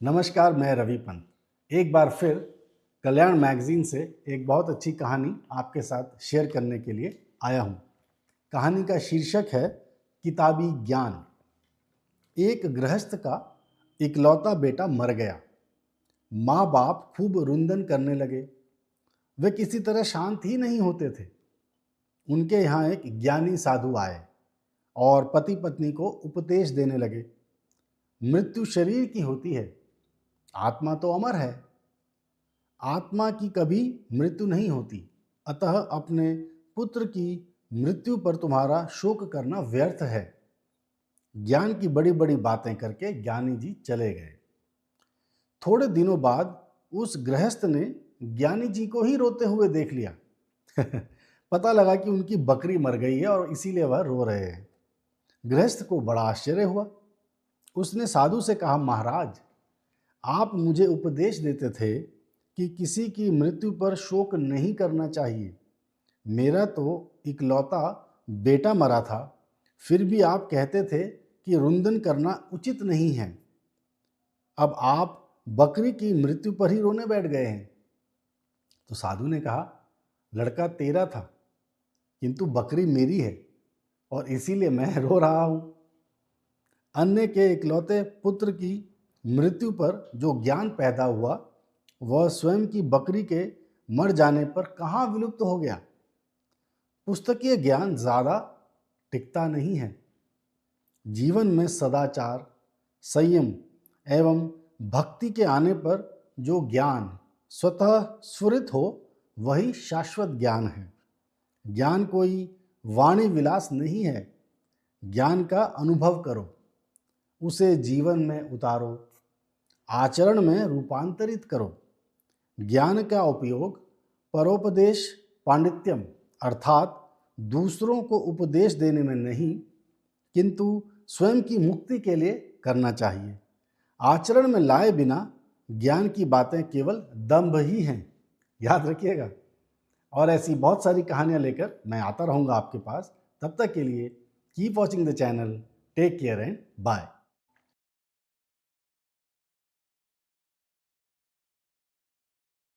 नमस्कार, मैं रवि पंत एक बार फिर कल्याण मैगजीन से एक बहुत अच्छी कहानी आपके साथ शेयर करने के लिए आया हूँ। कहानी का शीर्षक है किताबी ज्ञान। एक गृहस्थ का इकलौता बेटा मर गया। माँ बाप खूब रुंदन करने लगे। वे किसी तरह शांत ही नहीं होते थे। उनके यहाँ एक ज्ञानी साधु आए और पति पत्नी को उपदेश देने लगे। मृत्यु शरीर की होती है, आत्मा तो अमर है। आत्मा की कभी मृत्यु नहीं होती, अतः अपने पुत्र की मृत्यु पर तुम्हारा शोक करना व्यर्थ है। ज्ञान की बड़ी बड़ी बातें करके ज्ञानी जी चले गए। थोड़े दिनों बाद उस गृहस्थ ने ज्ञानी जी को ही रोते हुए देख लिया। पता लगा कि उनकी बकरी मर गई है और इसीलिए वह रो रहे हैं। गृहस्थ को बड़ा आश्चर्य हुआ। उसने साधु से कहा, महाराज, आप मुझे उपदेश देते थे कि किसी की मृत्यु पर शोक नहीं करना चाहिए। मेरा तो इकलौता बेटा मरा था, फिर भी आप कहते थे कि रुंदन करना उचित नहीं है। अब आप बकरी की मृत्यु पर ही रोने बैठ गए हैं। तो साधु ने कहा, लड़का तेरा था, किंतु बकरी मेरी है और इसीलिए मैं रो रहा हूँ। अन्य के इकलौते पुत्र की मृत्यु पर जो ज्ञान पैदा हुआ, वह स्वयं की बकरी के मर जाने पर कहाँ विलुप्त हो गया। पुस्तकीय ज्ञान ज़्यादा टिकता नहीं है। जीवन में सदाचार, संयम एवं भक्ति के आने पर जो ज्ञान स्वतः स्फुरित हो, वही शाश्वत ज्ञान है। ज्ञान कोई वाणी विलास नहीं है। ज्ञान का अनुभव करो, उसे जीवन में उतारो, आचरण में रूपांतरित करो। ज्ञान का उपयोग परोपदेश पांडित्यम अर्थात दूसरों को उपदेश देने में नहीं, किंतु स्वयं की मुक्ति के लिए करना चाहिए। आचरण में लाए बिना ज्ञान की बातें केवल दंभ ही हैं, याद रखिएगा। और ऐसी बहुत सारी कहानियां लेकर मैं आता रहूँगा आपके पास। तब तक के लिए keep watching the channel. Take care and bye.